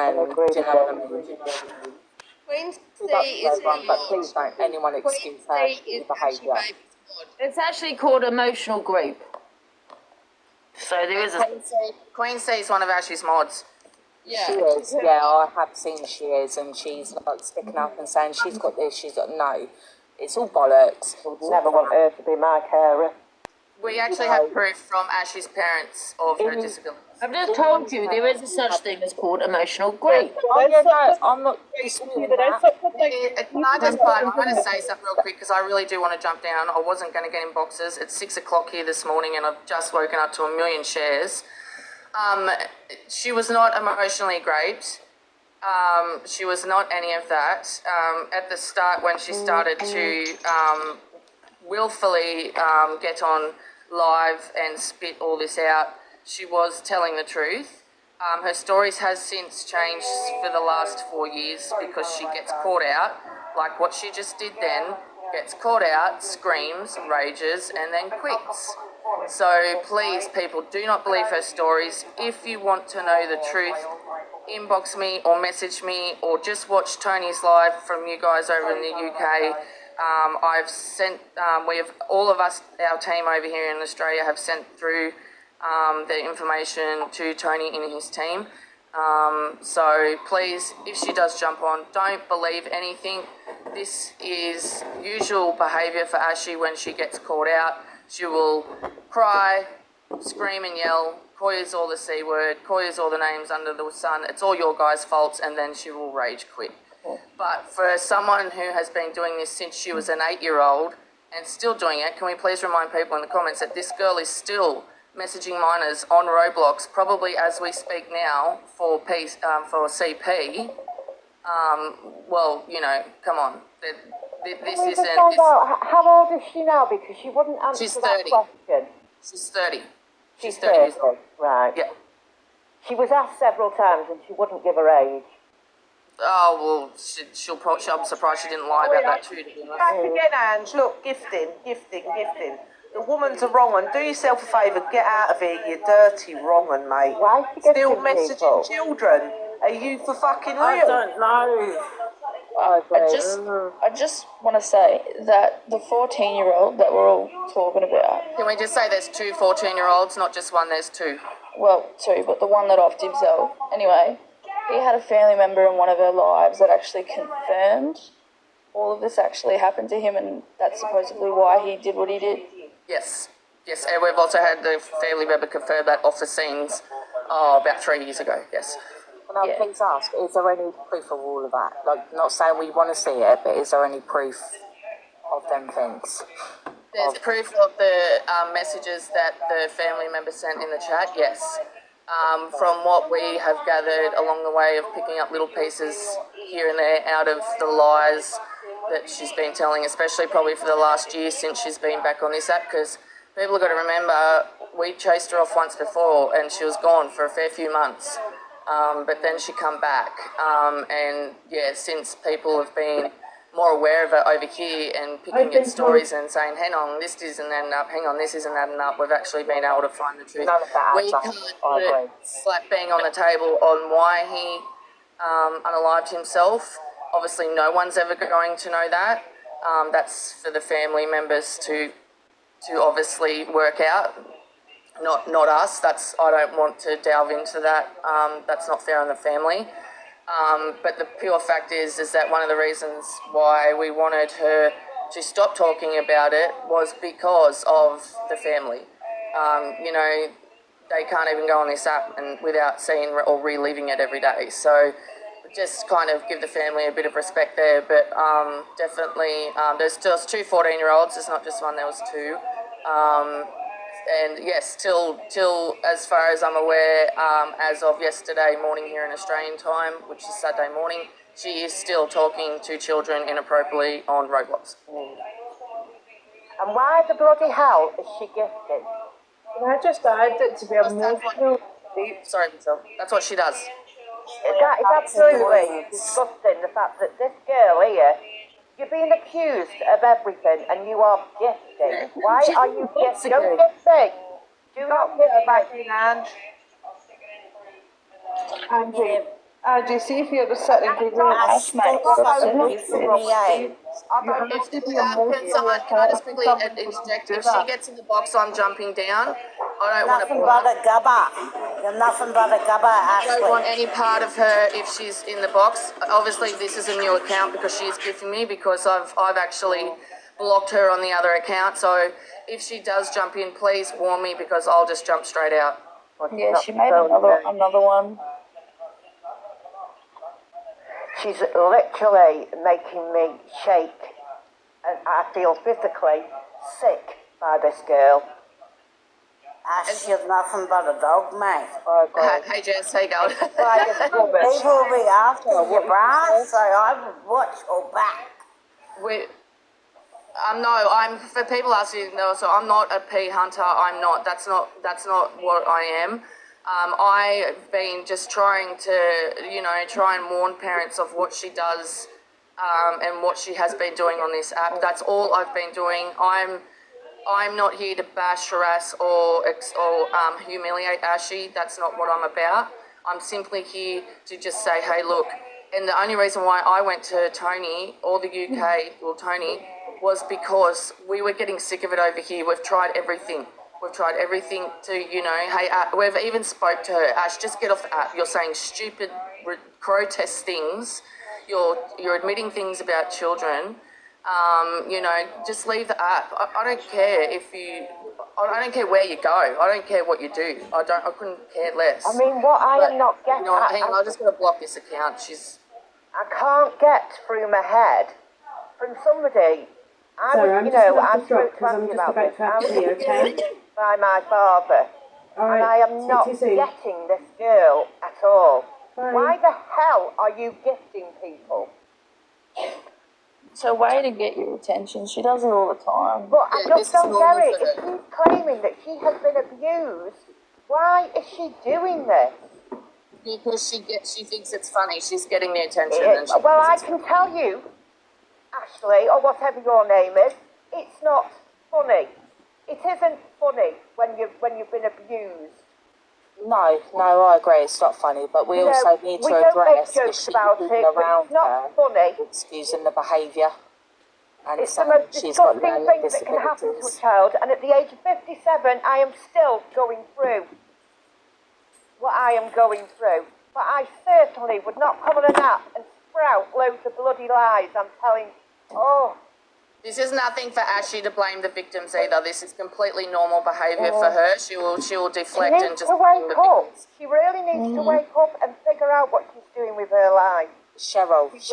you know what I mean? Queen She's C is everyone, but please don't anyone excuse her behaviour. It's actually called emotional group. So there is a... Queen C is one of Ashley's mods. Yeah. She is, yeah, I have seen she is, and she's like sticking up and saying she's got this, she's got no. It's all bollocks. I would never want her to be my carer. We actually have proof from Ashley's parents of her disability. I've just told you there is a such thing as called emotional grief. Oh yeah, no, I'm not disputing that. Can I just I'm going to say something real quick because I really do want to jump down. I wasn't going to get in boxes. It's 6 o'clock here this morning and I've just woken up to 1 million shares. She was not emotionally great. She was not any of that. At the start when she started to willfully get on live and spit all this out, she was telling the truth. Her stories has since changed for the last 4 years because she gets caught out, like what she just did then, gets caught out, screams, rages, and then quits. So please, people, do not believe her stories. If you want to know the truth, inbox me or message me or just watch Tony's live from you guys over in the UK. I've sent, we have, all of us, our team over here in Australia have sent through the information to Tony and his team. So please, if she does jump on, don't believe anything. This is usual behaviour for Ashley when she gets caught out. She will cry, scream and yell, call you all the C word, call you all the names under the sun. It's all your guys' faults, and then she will rage quit. But for someone who has been doing this since she was an 8-year-old and still doing it, can we please remind people in the comments that this girl is still messaging minors on Roblox, probably as we speak now, for CP. Well, you know, come on. This isn't... How old is she now? Because she wouldn't answer that question. She's 30. She's 30 years old. Right. Yeah. She was asked several times and she wouldn't give her age. Oh, well, I'm surprised she didn't lie about that too. Back again, Ange. Look, gifting. The woman's a wrong one. Do yourself a favour, get out of here, you dirty wrong one, mate. Why is she still messaging children? Are you for fucking real? I don't know. I just want to say that the 14-year-old that we're all talking about... Can we just say there's 2 14-year-olds, not just one, there's 2? Well, 2, but the one that offed himself. Anyway, he had a family member in one of her lives that actually confirmed all of this actually happened to him, and that's supposedly why he did what he did. Yes, and we've also had the family member confirm that off the scenes about 3 years ago, yes. Can I please ask, is there any proof of all of that? Like, not saying we want to see it, but is there any proof of them things? There's proof of the messages that the family member sent in the chat, yes. From what we have gathered along the way of picking up little pieces here and there out of the lies that she's been telling, especially probably for the last year since she's been back on this app, because people have got to remember we chased her off once before and she was gone for a fair few months, but then she come back, and yeah, since people have been more aware of it over here and picking at stories and saying, hang on, this isn't adding up, hang on, this isn't adding up, we've actually been able to find the truth. We can't put slap bang on the table on why he unalived himself. Obviously, no one's ever going to know that. That's for the family members to obviously work out, not us. I don't want to delve into that. That's not fair on the family. But the pure fact is that one of the reasons why we wanted her to stop talking about it was because of the family. You know, they can't even go on this app and without seeing or reliving it every day. So just kind of give the family a bit of respect there. But definitely, there's 2 14-year-olds. It's not just one, there was 2. And yes, till as far as I'm aware, as of yesterday morning here in Australian time, which is Saturday morning, she is still talking to children inappropriately on Roblox. And why the bloody hell is she gifted? Can I just add that to be emotional? Sorry, Michelle. That's what she does. That is absolutely disgusting, the fact that this girl here, you're being accused of everything and you are gifted. Why are you gifted? Don't gift. Do not gift back in, Ange. Angie, Angie, see if you're setting people Ash, don't phone me for me, eh? Can I just quickly interject? If she gets in the box, I'm jumping down. I don't want to. Nothing but a gubba. You're nothing but a gubba, I don't want Ashley. any part of her if she's in the box. Obviously, this is a new account because she's gifting me because I've actually blocked her on the other account. So if she does jump in, please warn me because I'll just jump straight out. Yeah, she made another one. She's literally making me shake, and I feel physically sick by this girl. Ash, you're nothing but a dog, mate. Oh, God. Hey Jess, how you going? People will be after your brass, so I would watch your back. No, I'm for people asking. No, so I'm not a pea hunter. I'm not. That's not what I am. I've been just trying to, try and warn parents of what she does, and what she has been doing on this app. That's all I've been doing. I'm not here to bash, harass, or humiliate Ashlea. That's not what I'm about. I'm simply here to just say, hey, look. And the only reason why I went to Tony or the UK, well, Tony, was because we were getting sick of it over here. We've tried everything. We've tried everything to, hey, we've even spoke to her. Ash, just get off the app. You're saying stupid, grotesque things. You're admitting things about children. Just leave the app. I don't care I don't care where you go. I don't care what you do. I couldn't care less. I mean, what I am not getting... hang on, I just got to block this account. I can't get through my head from somebody. I spoke to you about this. I was by my father. Right, and I am not getting this girl at all. Bye. Why the hell are you gifting people? It's a way to get your attention. She does it all the time. But I just don't get it. If she's claiming that she has been abused, why is she doing this? Because she thinks it's funny. She's getting the attention. Well, I can tell you, Ashley, or whatever your name is, it's not funny. It isn't funny when you've been abused. No, I agree. It's not funny, but we also need to address the shitty people around her excusing the behaviour. And it's the most disgusting thing that can happen to a child. And at the age of 57, I am still going through what I am going through. But I certainly would not come on an app and sprout loads of bloody lies. I'm telling. This is nothing for Ashlea to blame the victims either. This is completely normal behaviour for her. She will deflect and just blame the victims. She really needs to wake up and figure out what she's doing with her life. Cheryl, it's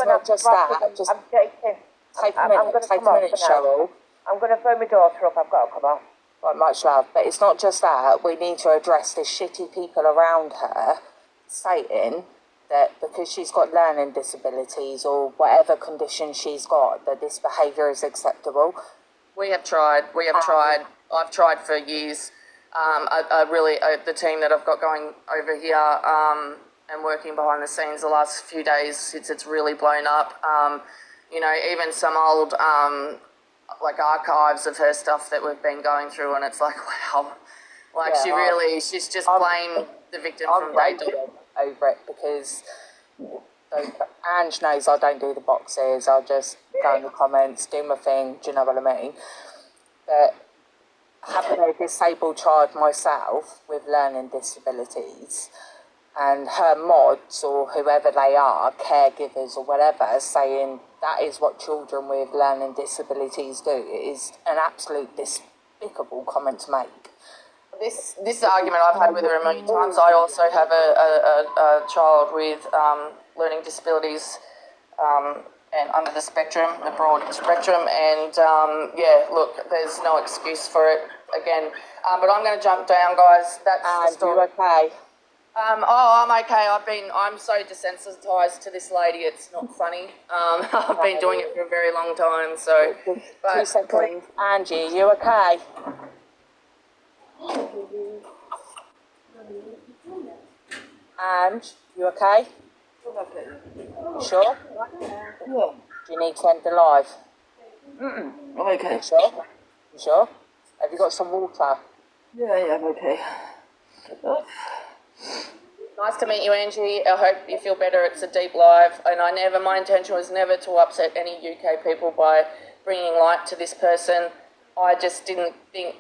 not just that. I'm taking. Take a minute, Cheryl. I'm going to phone my daughter up. I've got to come off. Right, much love. But it's not just that. We need to address the shitty people around her stating that because she's got learning disabilities or whatever condition she's got, that this behaviour is acceptable. We have tried. I've tried for years. The team that I've got going over here and working behind the scenes the last few days, since it's really blown up. Even some old archives of her stuff that we've been going through, and it's like, wow, she's just playing the victim from day to over it because Ange knows I don't do the boxes. I'll just go in the comments, do my thing. Do you know what I mean? But having a disabled child myself with learning disabilities, and her mods or whoever they are, caregivers or whatever, saying that is what children with learning disabilities do, it is an absolute despicable comment to make. This argument I've had with her a million times. I also have a child with learning disabilities and under the spectrum, the broad spectrum, and look, there's no excuse for it again. But I'm going to jump down, guys. That's the story. You okay? I'm okay. I'm so desensitised to this lady. It's not funny. I've been doing it for a very long time. So, 2 seconds, Angie, you okay? Ange, you okay? You sure? Yeah. Do you need to end the live? I'm okay. You sure? You sure? Have you got some water? Yeah, I'm okay. Nice to meet you, Angie. I hope you feel better. It's a deep live, and my intention was never to upset any UK people by bringing light to this person. I just didn't think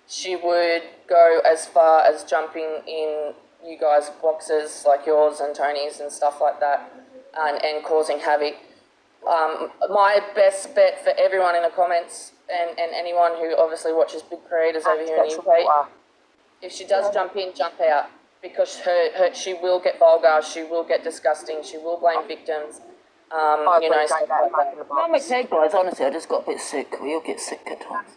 she would go as far as jumping in you guys' boxes like yours and Tony's and stuff like that, and causing havoc. My best bet for everyone in the comments and anyone who obviously watches big creators over here in the UK, if she does jump in, jump out, because she will get vulgar, she will get disgusting, she will blame victims. You know, stuff like that. I'm okay, guys. Honestly, I just got a bit sick. We all get sick at times.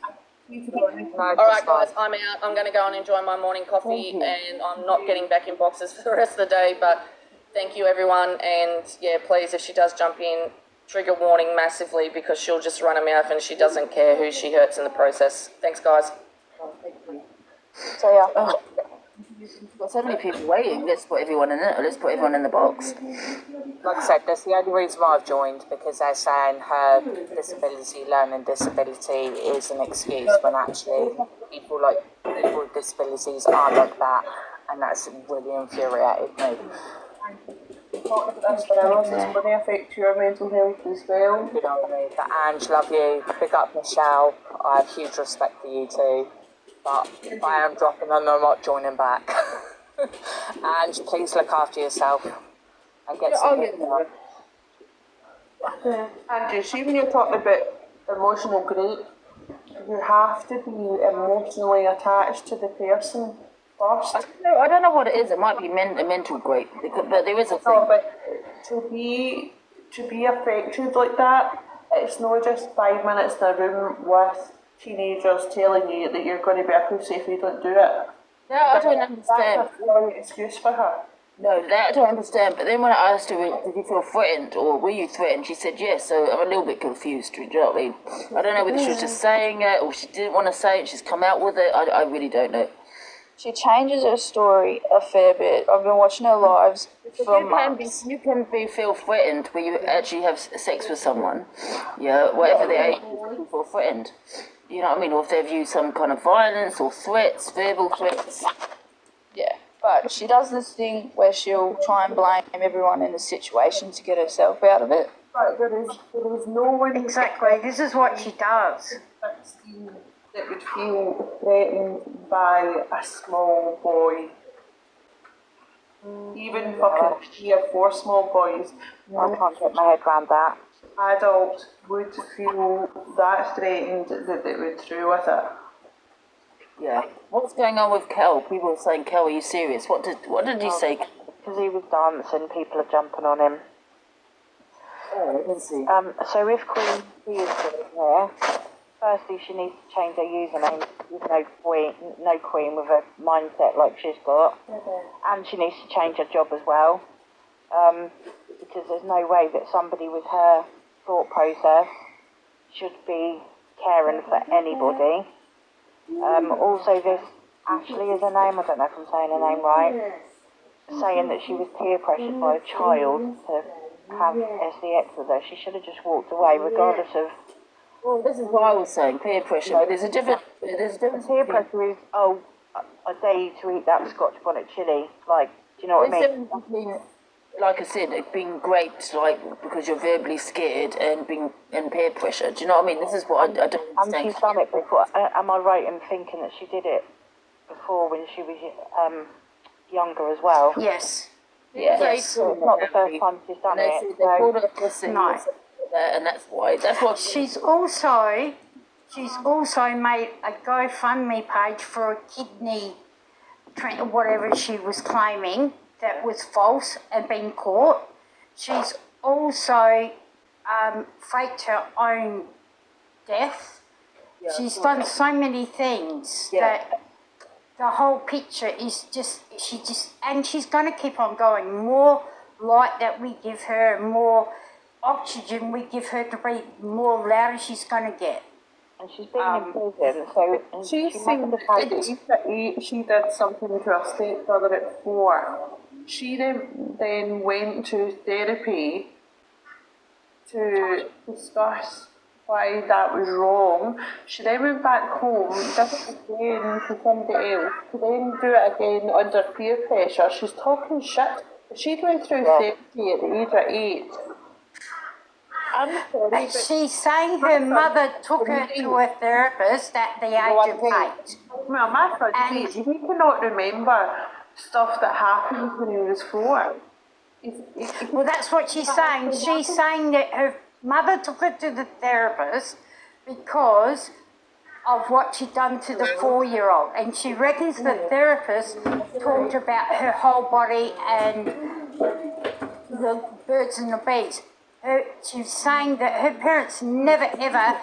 All right, guys, I'm out. I'm going to go and enjoy my morning coffee, and I'm not getting back in boxes for the rest of the day. But thank you, everyone, and yeah, please, if she does jump in, trigger warning massively, because she'll just run her mouth and she doesn't care who she hurts in the process. Thanks, guys. So yeah. Oh. We've got so many people waiting. Let's put everyone in it. Let's put everyone in the box. Like I said, that's the only reason why I've joined, because they're saying her disability, learning disability, is an excuse, when actually people with disabilities are like that, and that's really infuriated me. It's going to affect your mental health as well. You know what I mean? But Ange, love you. Big up Michelle. I have huge respect for you too. But if I am dropping, and I'm not joining back. Ange, please look after yourself and get some help. Andrew, see when you're talking about emotional grief, you have to be emotionally attached to the person first. I don't know what it is. It might be a mental break, but there is a thing. No, but to be affected like that, it's not just 5 minutes in a room with teenagers telling you that you're going to be a pussy if you don't do it. Yeah, I don't understand. That's a no excuse for her. No, that I don't understand. But then when I asked her, did you feel threatened or were you threatened? She said yes. So I'm a little bit confused. Do you know what I mean? I don't know whether she was just saying it or she didn't want to say it. She's come out with it. I really don't know. She changes her story a fair bit. I've been watching her lives for months. You can feel threatened when you actually have sex with someone. Yeah, whatever the age, you can feel threatened. You know what I mean? Or if they've used some kind of violence or threats, verbal threats. Yeah, but she does this thing where she'll try and blame everyone in the situation to get herself out of it. But there is no one Exactly, this is what she does. that would feel threatened by a small boy. Even fucking 3 or 4 small boys. I can't get my head around that. Adults would feel that threatened that they went through with it. Yeah. What's going on with Kel? People are saying, Kel, are you serious? What did you say? Because he was dancing, people are jumping on him. Oh, let's see. So if Queen B is still here, firstly she needs to change her username. There's no queen with a mindset like she's got. And she needs to change her job as well. Because there's no way that somebody with her thought process should be caring for anybody. Also this Ashlea is her name, I don't know if I'm saying her name right, saying that she was peer pressured by a child to have SDX with her. She should have just walked away regardless of... Well, this is what I was saying, peer pressure, but there's a difference. Peer pressure is, I dare you to eat that Scotch bonnet chilli, like, do you know what I mean? Like I said, being raped, like, because you're verbally scared and being in peer pressure. Do you know what I mean? This is what I don't understand. And she's done it before. Am I right in thinking that she did it before when she was younger as well? Yes. Yes. So it's not the first time she's done it. They called her a pussy. No. And that's what She's also made a GoFundMe page for a kidney, whatever she was claiming, that was false and been caught. She's also faked her own death. Yeah, She's done so many things that the whole picture is and she's going to keep on going. More light that we give her, more oxygen we give her to breathe, more louder she's going to get. And she's been in prison, so... She seemed that she did something to her stepbrother at 4. She then went to therapy to discuss why that was wrong. She then went back home, did it again to somebody else, to then do it again under peer pressure. She's talking shit. If she'd went through therapy at the age of 8, I'm sorry, but She's saying her mother took her to a therapist at the age of 8. well, my son's 8. He cannot remember stuff that happened when he was 4. Well, that's what she's saying. She's saying that her mother took her to the therapist because of what she'd done to the 4-year-old. And she reckons the therapist talked about her whole body and the birds and the bees. She's saying that her parents never ever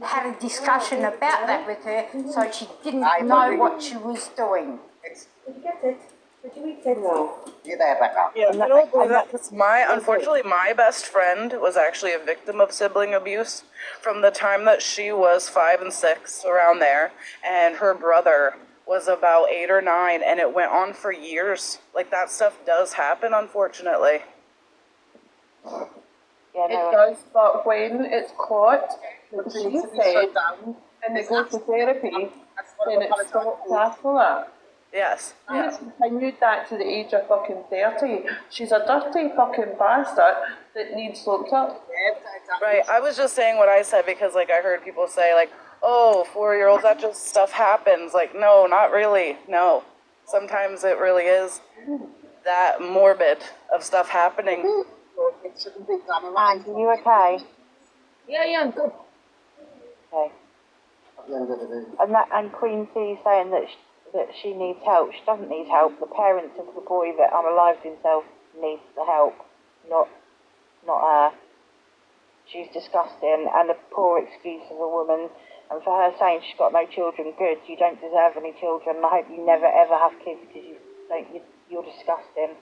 had a discussion about that with her, so she didn't know what she was doing. Did you get it? Did you eat it? No. You're there, Becca. Yeah, I don't believe that because unfortunately, my best friend was actually a victim of sibling abuse from the time that she was 5 and 6, around there, and her brother was about 8 or 9, and it went on for years. Like, that stuff does happen, unfortunately. It does, but when it's caught, the police say, and they go to therapy, then it stops after that. Yes. And she continued that to the age of fucking 30. She's a dirty fucking bastard that needs looked up. Right, I was just saying what I said because, like, I heard people say, like, oh, 4-year-olds, that just stuff happens. Like, no, not really, no. Sometimes it really is that morbid of stuff happening. Are you okay? Yeah, I'm good. Okay. And Queen C saying that she needs help. She doesn't need help. The parents of the boy that unalived himself needs the help, not her. She's disgusting and a poor excuse of a woman. And for her saying she's got no children, good. You don't deserve any children. I hope you never ever have kids because you're disgusting.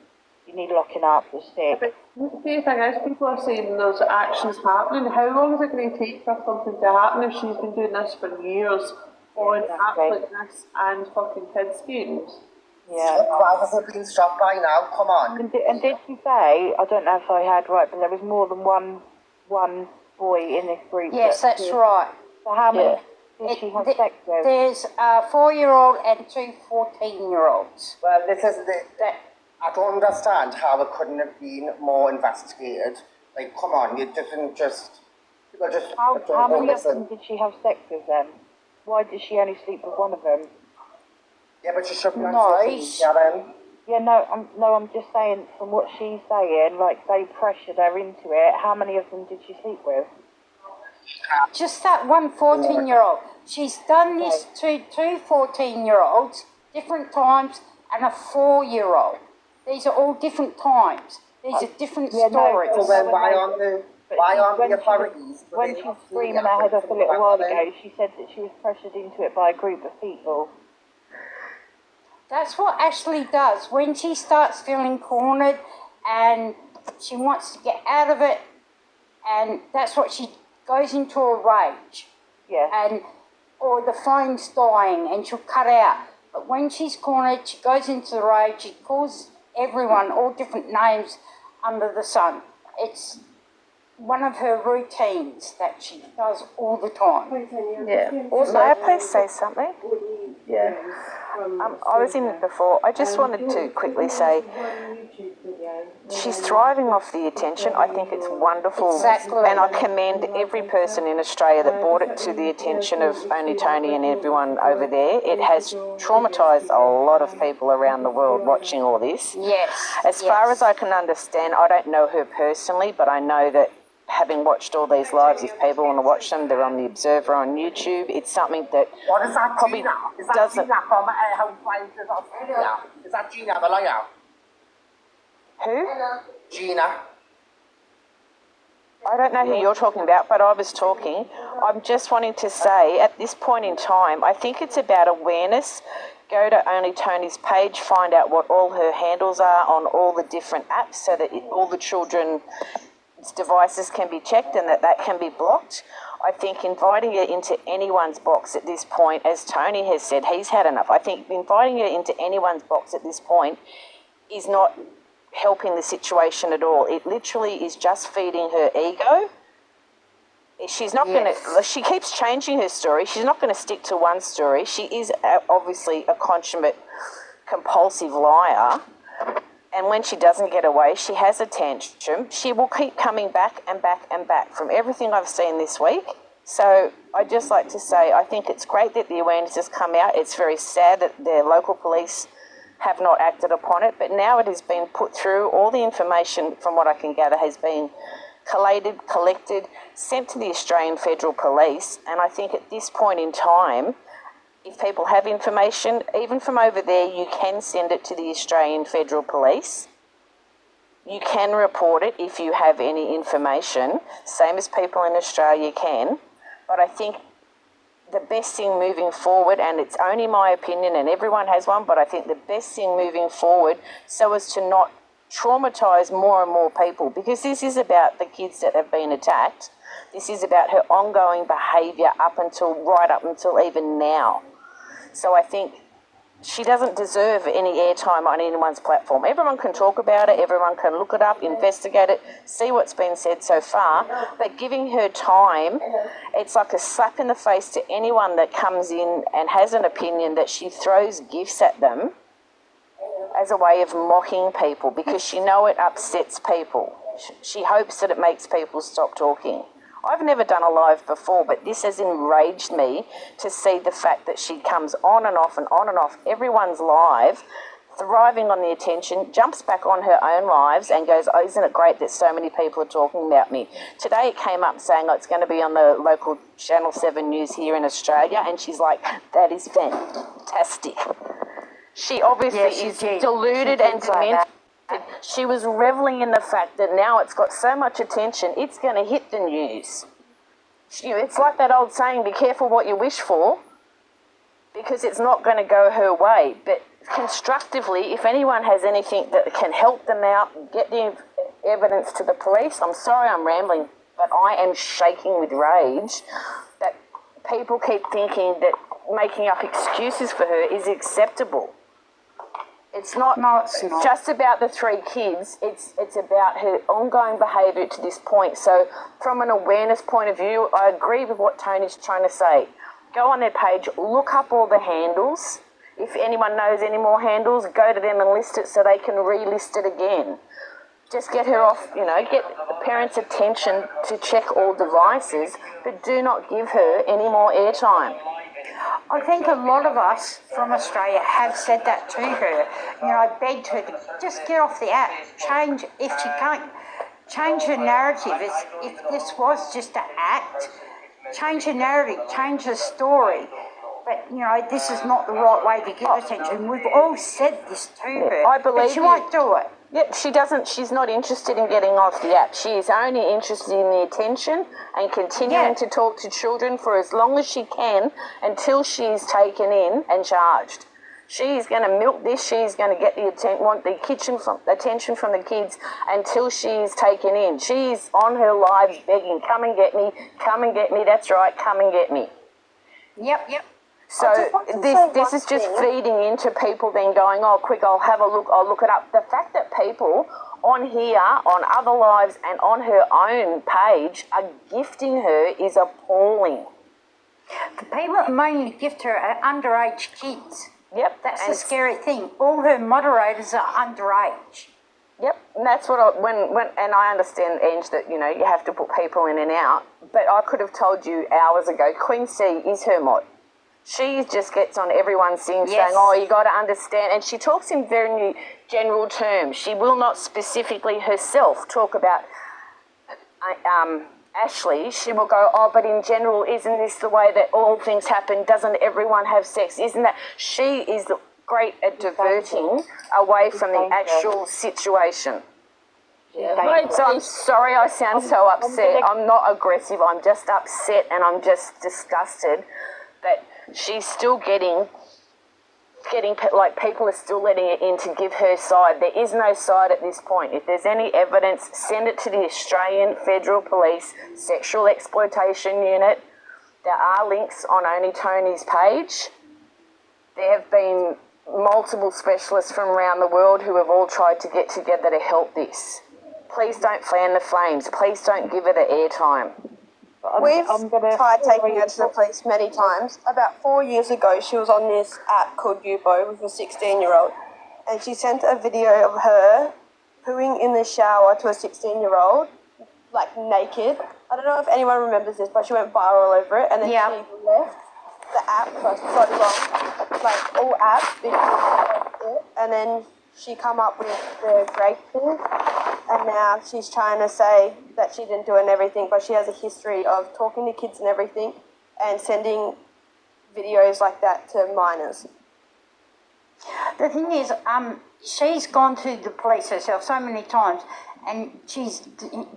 You need locking up. You're sick. But the thing is, people are saying there's actions happening. How long is it going to take for something to happen if she's been doing this for years on apps like this and fucking kids games? Yeah. Why has it been stopped by now? Come on. And did she say, I don't know if I heard right, but there was more than one boy in this group? Yes, that's right. So how many did she have sex with? There's a 4-year-old and 2 14-year-olds. Well, this is I don't understand how it couldn't have been more investigated. Like, come on, you didn't just... People just... How many of them did she have sex with then? Why did she only sleep with one of them? Yeah, but she should be on No, social media then. Yeah, I'm just saying, from what she's saying, like, they pressured her into it. How many of them did she sleep with? Just that one 14-year-old. She's done this to 2 14-year-olds, different times, and a 4-year-old. These are all different times. These are different stories. So then why aren't the authorities... When she was screaming her head off a little while ago, she said that she was pressured into it by a group of people. That's what Ashlea does. When she starts feeling cornered and she wants to get out of it, and that's what she goes into a rage. Yeah. Or the phone's dying and she'll cut out. But when she's cornered, she goes into the rage. She calls everyone all different names under the sun. It's one of her routines that she does all the time. Yeah. May I please say something? Yeah. I was in it before. I just wanted to quickly say she's thriving off the attention. I think it's wonderful. Exactly. And I commend every person in Australia that brought it to the attention of Only Tony and everyone over there. It has traumatised a lot of people around the world watching all this. Yes. As far as I can understand, I don't know her personally, but I know that having watched all these lives, if people want to watch them, they're on the Observer on YouTube. It's something that What is that, probably Gina? Is that doesn't... Gina from Housewives of Australia? Is that Gina the lawyer? Who? Gina. I don't know who you're talking about, but I was talking. I'm just wanting to say, at this point in time, I think it's about awareness. Go to Only Tony's page, find out what all her handles are on all the different apps so that all the children's devices can be checked and that can be blocked. I think inviting her into anyone's box at this point, as Tony has said, he's had enough. I think inviting her into anyone's box at this point is not helping the situation at all. It literally is just feeding her ego. she's not going to, she keeps changing her story. She's not going to stick to one story. She is obviously a consummate, compulsive liar. And when she doesn't get away, she has a tantrum. She will keep coming back and back and back from everything I've seen this week. So I'd just like to say I think it's great that the awareness has come out. It's very sad that the local police have not acted upon it, but now it has been put through. All the information, from what I can gather, has been collated, collected, sent to the Australian Federal Police, and I think at this point in time, if people have information, even from over there, you can send it to the Australian Federal Police. You can report it if you have any information, same as people in Australia can, but I think the best thing moving forward, and it's only my opinion and everyone has one, but I think the best thing moving forward, so as to not traumatise more and more people, because this is about the kids that have been attacked. This is about her ongoing behaviour right up until even now. So I think she doesn't deserve any airtime on anyone's platform. Everyone can talk about it, everyone can look it up, investigate it, see what's been said so far, but giving her time, it's like a slap in the face to anyone that comes in and has an opinion that she throws gifts at them as a way of mocking people, because she knows it upsets people. She hopes that it makes people stop talking. I've never done a live before, but this has enraged me to see the fact that she comes on and off and on and off everyone's live, thriving on the attention, jumps back on her own lives and goes, oh, isn't it great that so many people are talking about me? Today it came up saying, oh, it's going to be on the local Channel 7 news here in Australia, and she's like, that is fantastic. She obviously is deluded and demented. She was revelling in the fact that now it's got so much attention, it's going to hit the news. It's like that old saying, be careful what you wish for, because it's not going to go her way. But constructively, if anyone has anything that can help them out, get the evidence to the police. I'm sorry I'm rambling, but I am shaking with rage that people keep thinking that making up excuses for her is acceptable. It's not, just about the 3 kids, it's about her ongoing behaviour to this point. So from an awareness point of view, I agree with what Tony's trying to say. Go on their page, look up all the handles. If anyone knows any more handles, go to them and list it so they can relist it again. Just get her off, get the parents' attention to check all devices, but do not give her any more airtime. I think a lot of us from Australia have said that to her. I begged her to just get off the app, change, if she can't, change her narrative. If this was just an act, change her narrative, change her story. But, this is not the right way to give attention. We've all said this to her. I believe but she won't do it. Yep, she's not interested in getting off the app. She is only interested in the attention and continuing to talk to children for as long as she can until she's taken in and charged. She's going to milk this. She's going to get want the attention from the kids until she's taken in. She's on her lives begging, come and get me, that's right, come and get me. Yep. So this is just feeding into people then going, oh, quick, I'll have a look, I'll look it up. The fact that people on here, on other lives and on her own page are gifting her is appalling. The people that mainly gift her are underage kids. Yep. That's the scary thing. All her moderators are underage. Yep, and that's what and I understand, Ange, that, you have to put people in and out, but I could have told you hours ago, Queen C is her mod. She just gets on everyone's thing saying, oh, you got to understand. And she talks in very general terms. She will not specifically herself talk about Ashlea. She will go, oh, but in general, isn't this the way that all things happen? Doesn't everyone have sex? Isn't that? She is great at diverting away from the actual situation. Yeah. So I'm sorry I sound so upset. I'm not aggressive. I'm just upset and I'm just disgusted that she's still getting like people are still letting it in to give her side. There is no side at this point. If there's any evidence, send it to the Australian Federal Police Sexual Exploitation Unit. There are links on Only Tony's page. There have been multiple specialists from around the world who have all tried to get together to help this. Please don't fan the flames. Please don't give it the airtime. We've tried taking her to the police many times. About 4 years ago, she was on this app called Yubo with a 16-year-old, and she sent a video of her pooing in the shower to a 16-year-old, like naked. I don't know if anyone remembers this, but she went viral over it, and then she left the app for so long, like all apps, because and then she come up with the rape thing, and now she's trying to say that she didn't do it and everything, but she has a history of talking to kids and everything and sending videos like that to minors. The thing is, she's gone to the police herself so many times, and she's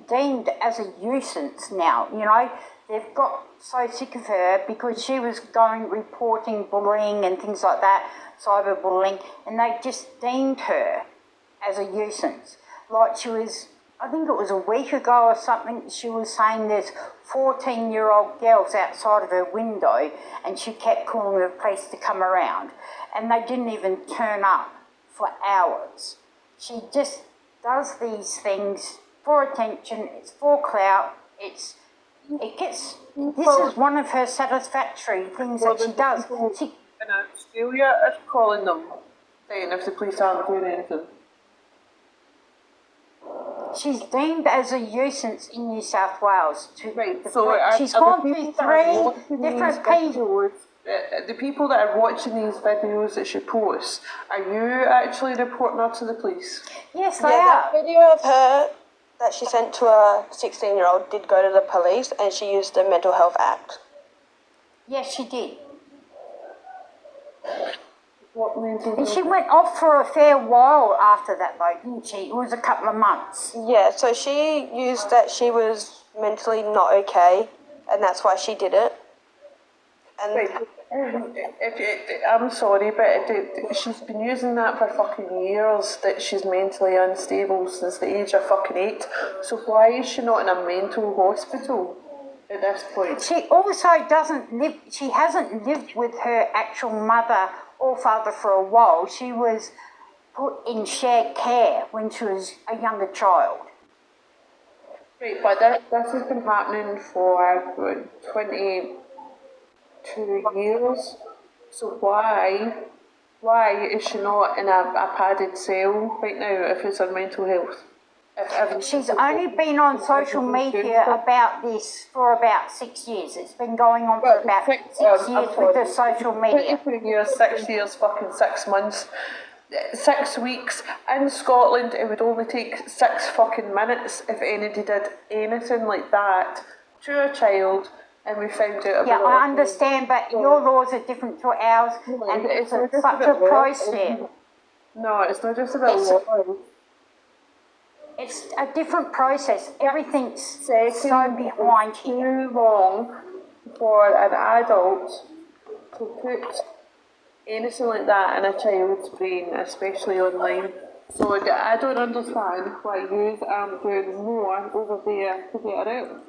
deemed as a nuisance now, you know. They've got so sick of her because she was going reporting bullying and things like that, cyberbullying, and they just deemed her as a nuisance. Like she was, I think it was a week ago or something, she was saying there's 14-year-old girls outside of her window, and she kept calling the police to come around, and they didn't even turn up for hours. She just does these things for attention, it's for clout, this is one of her satisfactory things that she does. And Ashlea is calling them, saying if the police aren't doing anything. She's deemed as a nuisance in New South Wales. She's are gone the through people that are 3 watching different these pages. The people that are watching these videos that she posts, are you actually reporting her to the police? Yes, they That are. video of her that she sent to a 16-year-old did go to the police, and she used the Mental Health Act. Yes, she did. And she went off for a fair while after that, though, didn't she? It was a couple of months. Yeah, so she used that she was mentally not okay, and that's why she did it. And I'm sorry, but she's been using that for fucking years, that she's mentally unstable since the age of fucking 8. So why is she not in a mental hospital at this point? She also she hasn't lived with her actual mother or father for a while. She was put in shared care when she was a younger child. Right, but this has been happening for 22 years. So why is she not in a padded cell right now if it's her mental health? She's only been on social media about this for about 6 years. It's been going on for about 6 years with the social media. 22 years, 6 years, fucking 6 months. 6 weeks. In Scotland, it would only take 6 fucking minutes if anybody did anything like that to a child, and we found out about it. Yeah, I understand, but your laws are different to ours, and it's such a process. No, it's not just about laws. It's a different process. Everything's so behind here. Too long for an adult to put anything like that in a child's brain, especially online. So I don't understand why you aren't doing more over there to get her out.